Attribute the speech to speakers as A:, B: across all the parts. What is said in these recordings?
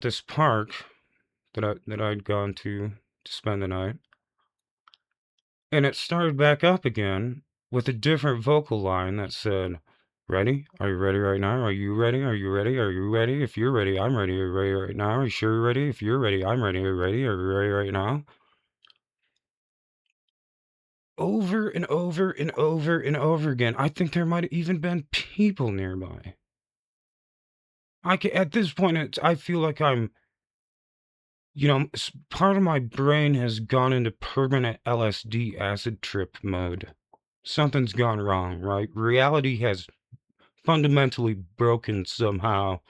A: this park that I'd gone to spend the night, and it started back up again with a different vocal line that said, "Ready? Are you ready right now? Are you ready? Are you ready? Are you ready? If you're ready, I'm ready. Are you ready right now? Are you sure you're ready? If you're ready, I'm ready. Are you ready? Are you ready right now?" Over and over and over and over again. I think there might have even been people nearby. At this point, I feel like part of my brain has gone into permanent LSD acid trip mode. Something's gone wrong, right? Reality has fundamentally broken somehow.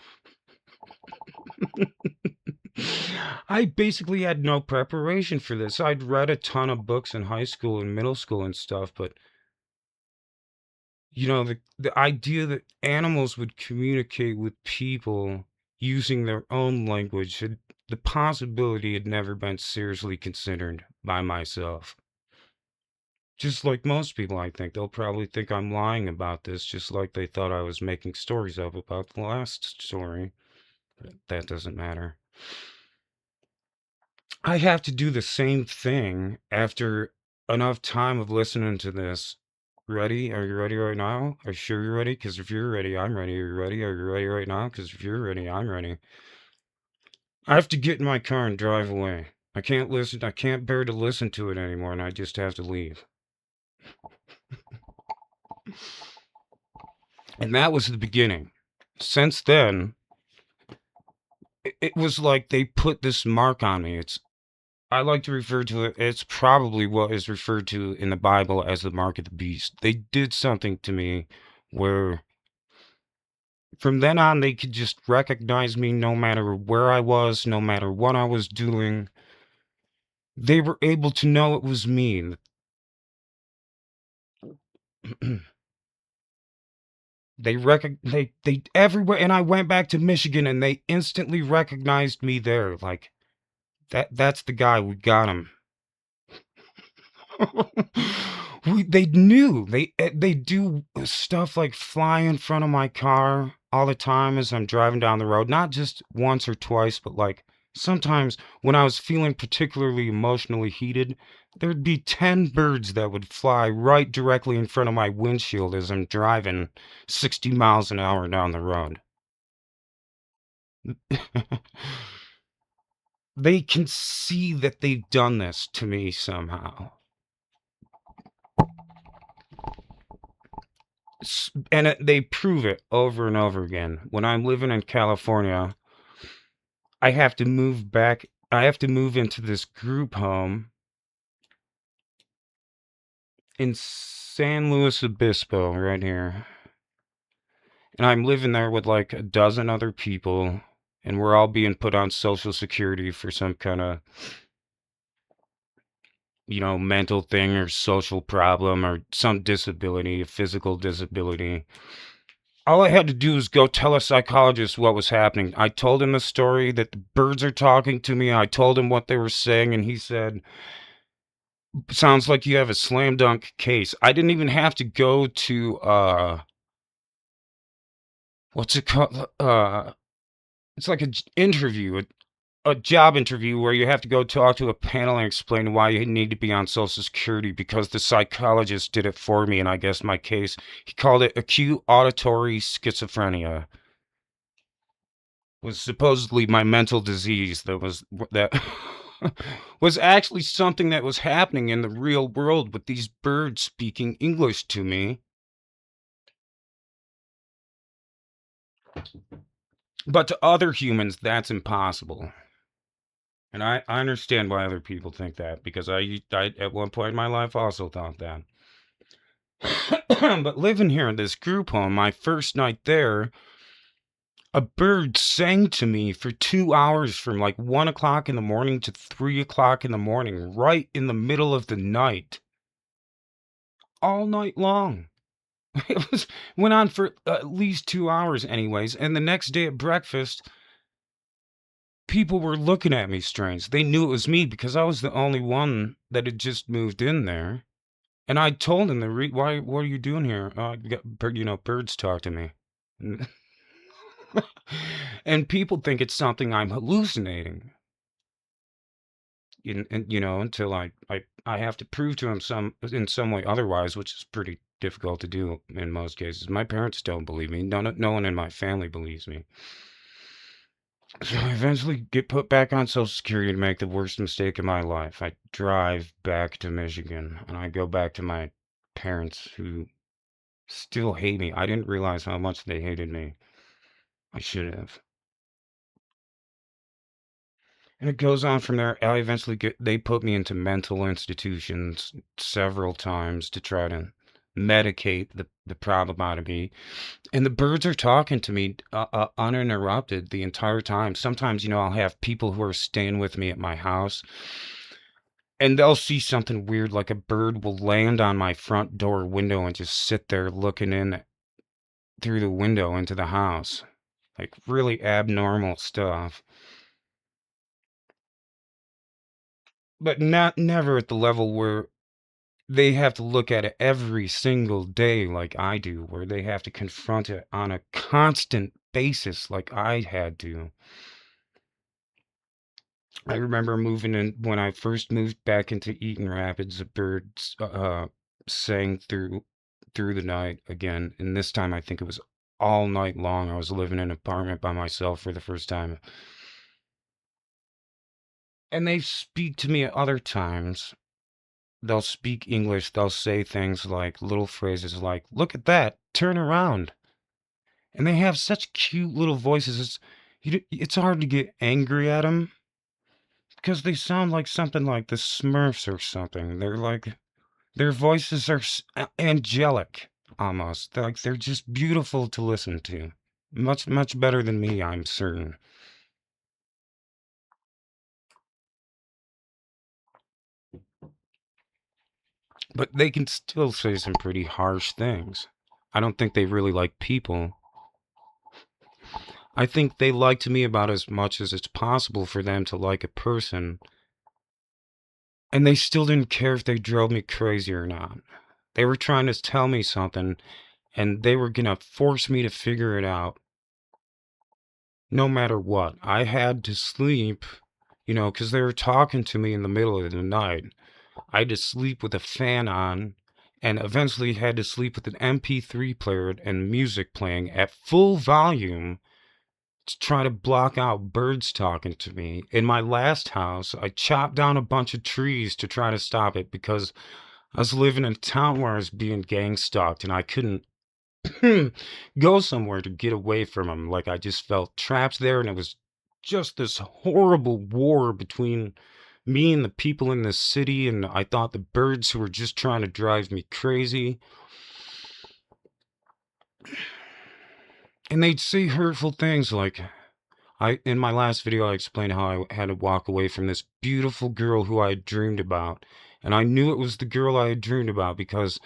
A: I basically had no preparation for this. I'd read a ton of books in high school and middle school and stuff, but the idea that animals would communicate with people using their own language, the possibility had never been seriously considered by myself. Just like most people, I think. They'll probably think I'm lying about this, just like they thought I was making stories up about the last story. But that doesn't matter. I have to do the same thing after enough time of listening to this. Ready? Are you ready right now? Are you sure you're ready? Because if you're ready, I'm ready. Are you ready? Are you ready right now? Because if you're ready, I'm ready. I have to get in my car and drive away. I can't listen. I can't bear to listen to it anymore, and I just have to leave. And that was the beginning. Since then, it was like they put this mark on me. I like to refer to it, it's probably what is referred to in the Bible as the mark of the beast. They did something to me where from then on they could just recognize me no matter where I was, no matter what I was doing. They were able to know it was me. They everywhere, and I went back to Michigan and they instantly recognized me there. Like that's the guy, we got him. They knew. They do stuff like fly in front of my car all the time as I'm driving down the road. Not just once or twice, but like sometimes when I was feeling particularly emotionally heated, there'd be 10 birds that would fly right directly in front of my windshield as I'm driving 60 miles an hour down the road. They can see that they've done this to me somehow. And they prove it over and over again. When I'm living in California, I have to move back. I have to move into this group home in San Luis Obispo, right here. And I'm living there with like a dozen other people, and we're all being put on Social Security for some kind of, mental thing or social problem or some disability, a physical disability. All I had to do was go tell a psychologist what was happening. I told him the story that the birds are talking to me. I told him what they were saying, and he said, "Sounds like you have a slam dunk case." I didn't even have to go to what's it called? It's like an interview, a job interview where you have to go talk to a panel and explain why you need to be on Social Security because the psychologist did it for me, and I guess my case, he called it acute auditory schizophrenia. Was supposedly my mental disease that was actually something that was happening in the real world with these birds speaking English to me. But to other humans, that's impossible. And I understand why other people think that because I at one point in my life also thought that. But living here in this group home, my first night there, a bird sang to me for 2 hours from like 1 o'clock in the morning to 3 o'clock in the morning, right in the middle of the night, all night long. Went on for at least 2 hours, anyways. And the next day at breakfast, people were looking at me strange. They knew it was me because I was the only one that had just moved in there. And I told them, "Why? What are you doing here?" Birds talk to me. And people think it's something I'm hallucinating. Until I have to prove to him in some way otherwise, which is pretty difficult to do in most cases. My parents don't believe me. No one in my family believes me. So I eventually get put back on Social Security to make the worst mistake of my life. I drive back to Michigan and I go back to my parents who still hate me. I didn't realize how much they hated me. I should have. And it goes on from there. They put me into mental institutions several times to try to medicate the problem out of me. And the birds are talking to me uninterrupted the entire time. Sometimes, I'll have people who are staying with me at my house and they'll see something weird, like a bird will land on my front door window and just sit there looking in through the window into the house. Like really abnormal stuff. But not never at the level where they have to look at it every single day like I do, where they have to confront it on a constant basis like I had to. I remember moving in when I first moved back into Eaton Rapids, the birds sang through the night again, and this time I think it was all night long. I was living in an apartment by myself for the first time. And they speak to me at other times. They'll speak English. They'll say things like little phrases like, "Look at that, turn around." And they have such cute little voices. It's hard to get angry at them because they sound like something like the Smurfs or something. Their voices are angelic almost. They're just beautiful to listen to. Much, much better than me, I'm certain. But they can still say some pretty harsh things. I don't think they really like people. I think they liked me about as much as it's possible for them to like a person, and they still didn't care if they drove me crazy or not. They were trying to tell me something, and they were gonna force me to figure it out no matter what. I had to sleep, because they were talking to me in the middle of the night. I had to sleep with a fan on, and eventually had to sleep with an MP3 player and music playing at full volume to try to block out birds talking to me. In my last house, I chopped down a bunch of trees to try to stop it because I was living in a town where I was being gang stalked and I couldn't go somewhere to get away from them. Like I just felt trapped there, and it was just this horrible war between me and the people in this city, and I thought the birds who were just trying to drive me crazy. And they'd say hurtful things like, in my last video, I explained how I had to walk away from this beautiful girl who I had dreamed about. And I knew it was the girl I had dreamed about because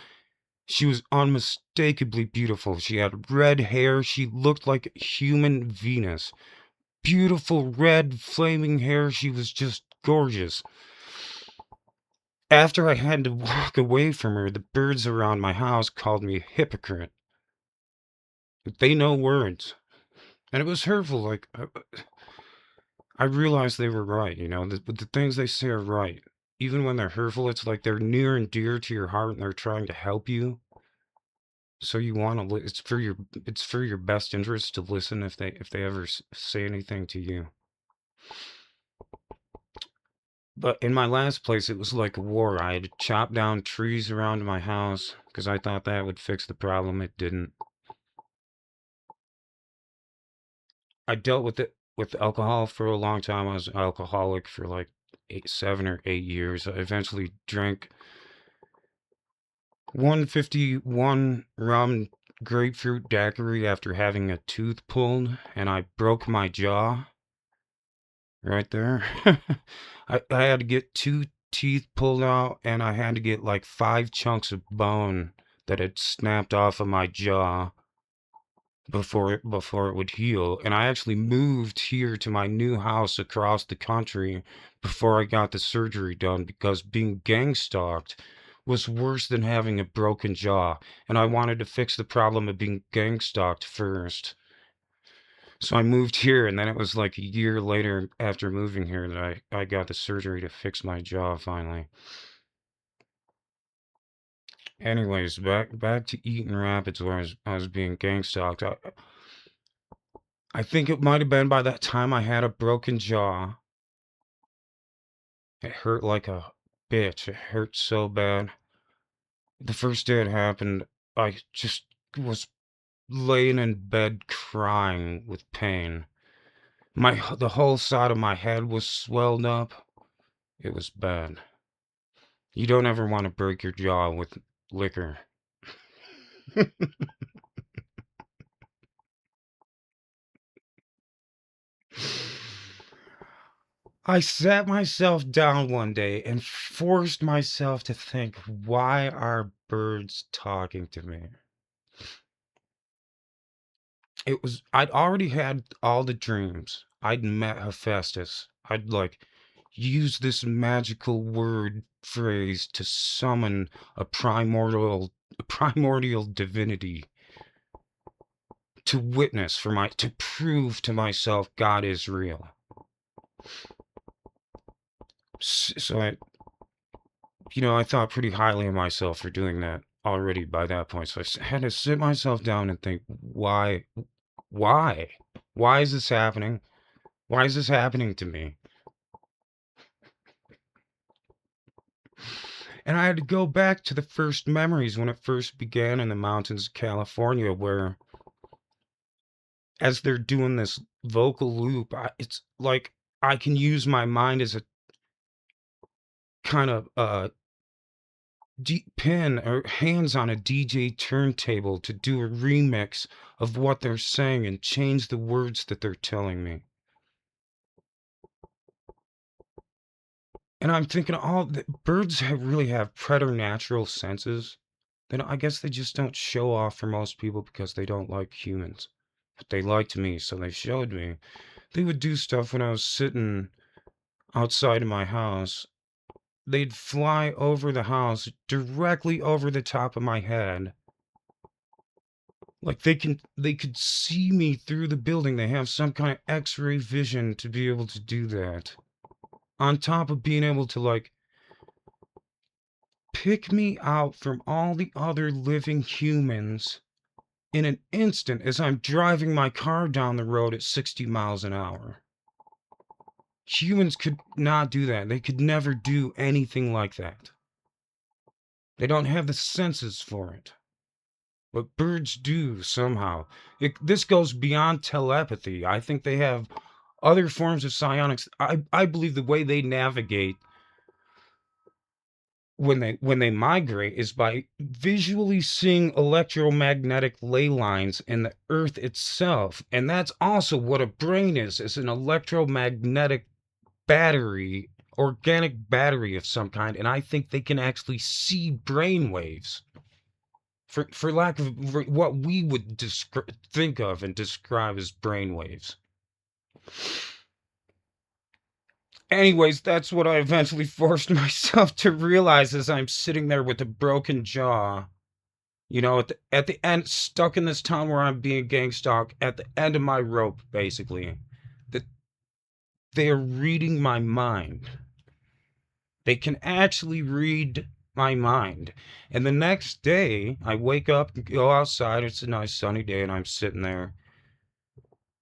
A: she was unmistakably beautiful. She had red hair. She looked like human Venus. Beautiful red flaming hair. She was just gorgeous. After I had to walk away from her, the birds around my house called me a hypocrite. They know words. And it was hurtful. Like, I realized they were right, the things they say are right. Even when they're hurtful, it's like they're near and dear to your heart and they're trying to help you. So you want to, it's for your best interest to listen if they ever say anything to you. But in my last place, it was like a war. I had to chop down trees around my house because I thought that would fix the problem. It didn't. I dealt with alcohol for a long time. I was an alcoholic for like 7 or 8 years. I eventually drank 151 rum grapefruit daiquiri after having a tooth pulled, and I broke my jaw right there. I had to get 2 teeth pulled out, and I had to get like 5 chunks of bone that had snapped off of my jaw before it would heal. And I actually moved here to my new house across the country before I got the surgery done because being gang stalked was worse than having a broken jaw, and I wanted to fix the problem of being gang stalked first. So I moved here, and then it was like a year later after moving here that I got the surgery to fix my jaw finally. Anyways, back to Eaton Rapids where I was being gang stalked. I think it might have been by that time I had a broken jaw. It hurt like a bitch. It hurt so bad. The first day it happened, I just was laying in bed crying with pain. The whole side of my head was swelled up. It was bad. You don't ever want to break your jaw with liquor. I sat myself down one day and forced myself to think, why are birds talking to me? I'd already had all the dreams. I'd met Hephaestus. I'd like use this magical word phrase to summon a primordial divinity to witness to prove to myself God is real. So I thought pretty highly of myself for doing that already by that point. So I had to sit myself down and think, why, why is this happening? Why is this happening to me? And I had to go back to the first memories when it first began in the mountains of California, where as they're doing this vocal loop, it's like I can use my mind as a kind of deep pin or hands on a DJ turntable to do a remix of what they're saying and change the words that they're telling me. And I'm thinking, birds really have preternatural senses. Then I guess they just don't show off for most people because they don't like humans. But they liked me, so they showed me. They would do stuff when I was sitting outside of my house. They'd fly over the house directly over the top of my head. Like they could see me through the building. They have some kind of X-ray vision to be able to do that. On top of being able to like pick me out from all the other living humans in an instant as I'm driving my car down the road at 60 miles an hour. Humans could not do that. They could never do anything like that. They don't have the senses for it. But birds do somehow. This goes beyond telepathy. I think they have other forms of psionics. I believe the way they navigate when they migrate is by visually seeing electromagnetic ley lines in the earth itself. And that's also what a brain is an electromagnetic battery, organic battery of some kind. And I think they can actually see brain waves. For lack of what we would think of and describe as brain waves. Anyways, that's what I eventually forced myself to realize as I'm sitting there with a broken jaw. At the end, stuck in this town where I'm being gang stalked, at the end of my rope, basically, that they are reading my mind. They can actually read my mind. And the next day, I wake up and go outside. It's a nice sunny day, and I'm sitting there.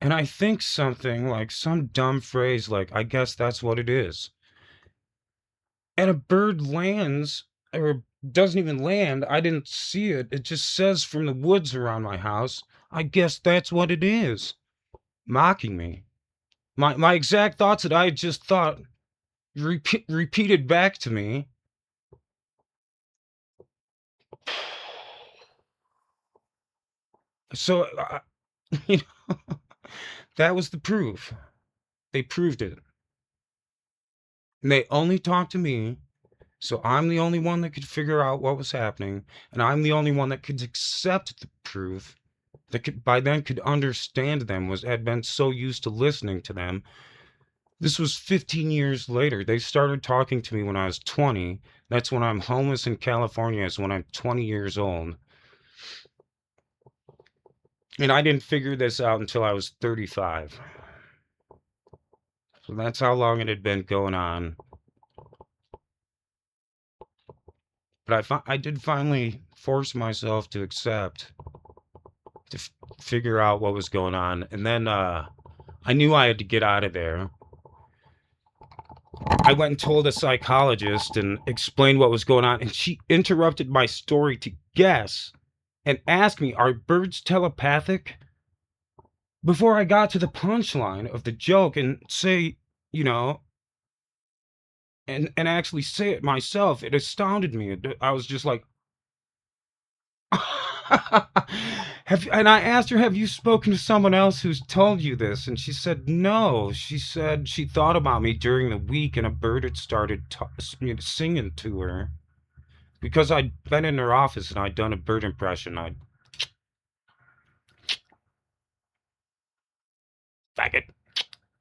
A: And I think something like some dumb phrase like, I guess that's what it is. And a bird lands, or doesn't even land. I didn't see it. It just says from the woods around my house, I guess that's what it is. Mocking me. My exact thoughts that I had just thought repeated back to me. So, you know, that was the proof. They proved it. And they only talked to me. So I'm the only one that could figure out what was happening, and I'm the only one that could accept the truth, that by then could understand them, had been so used to listening to them. This was 15 years later. They started talking to me when I was 20. That's when I'm homeless in California, is when I'm 20 years old. And I didn't figure this out until I was 35. So that's how long it had been going on. But I did finally force myself to accept, to figure out what was going on. And then I knew I had to get out of there. I went and told a psychologist and explained what was going on. And she interrupted my story to guess and ask me, are birds telepathic? Before I got to the punchline of the joke and say, you know, and actually say it myself, it astounded me. I was just like, and I asked her, have you spoken to someone else who's told you this? And she said, no. She said she thought about me during the week and a bird had started singing to her because I'd been in her office and I'd done a bird impression. I faggot.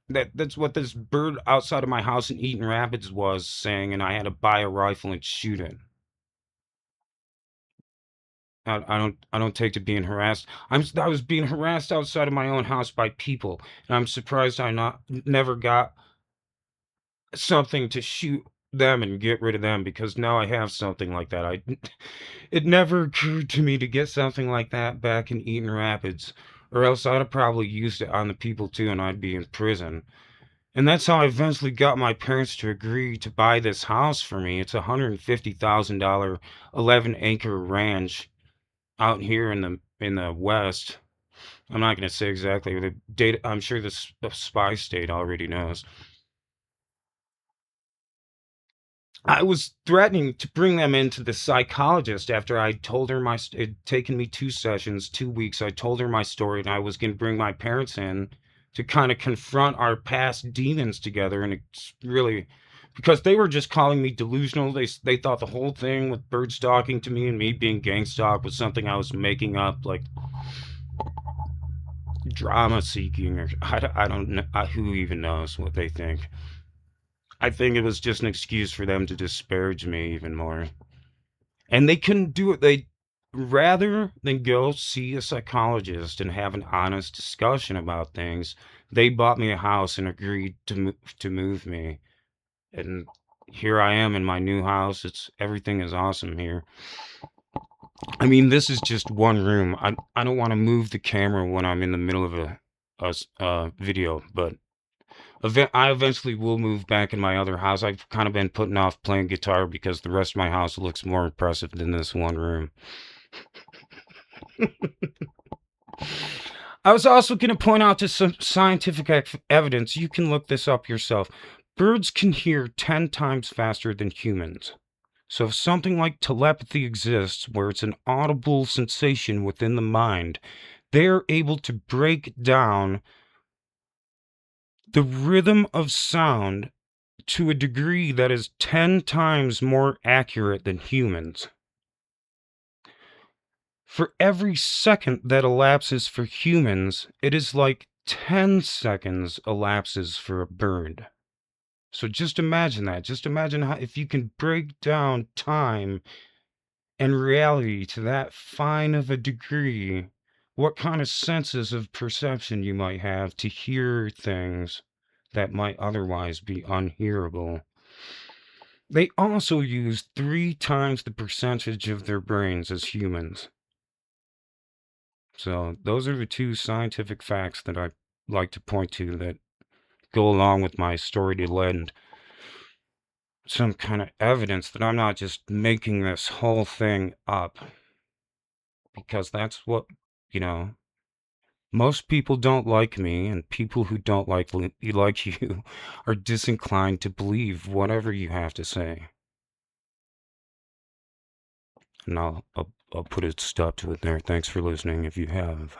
A: That's what this bird outside of my house in Eaton Rapids was saying, and I had to buy a rifle and shoot it. I don't take to being harassed. I was being harassed outside of my own house by people, and I'm surprised I not never got something to shoot them and get rid of them because now I have something like that. It never occurred to me to get something like that back in Eaton Rapids, or else I'd have probably used it on the people too, and I'd be in prison. And that's how I eventually got my parents to agree to buy this house for me. It's a $150,000 11-acre ranch out here in the West. I'm not going to say exactly the date. I'm sure the spy state already knows. I was threatening to bring them into the psychologist after I told her it had taken me 2 sessions, 2 weeks. I told her my story, and I was going to bring my parents in to kind of confront our past demons together. And it's really because they were just calling me delusional. They thought the whole thing with birds talking to me and me being gang stalked was something I was making up, like drama seeking, or I don't know who even knows what they think. I think it was just an excuse for them to disparage me even more. And they couldn't do it. They rather than go see a psychologist and have an honest discussion about things, they bought me a house and agreed to move me. And here I am in my new house. It's everything is awesome here. I mean, this is just one room. I don't want to move the camera when I'm in the middle of a video, but I eventually will move back in my other house. I've kind of been putting off playing guitar because the rest of my house looks more impressive than this one room. I was also going to point out to some scientific evidence. You can look this up yourself. Birds can hear 10 times faster than humans. So if something like telepathy exists, where it's an audible sensation within the mind, they're able to break down the rhythm of sound to a degree that is 10 times more accurate than humans. For every second that elapses for humans, it is like 10 seconds elapses for a bird. So just imagine that. Just imagine how, if you can break down time and reality to that fine of a degree, what kind of senses of perception you might have to hear things that might otherwise be unhearable. They also use 3 times the percentage of their brains as humans. So those are the two scientific facts that I like to point to that go along with my story to lend some kind of evidence that I'm not just making this whole thing up, because that's what, you know, most people don't like me, and people who don't like you are disinclined to believe whatever you have to say. And I'll put a stop to it there. Thanks for listening if you have.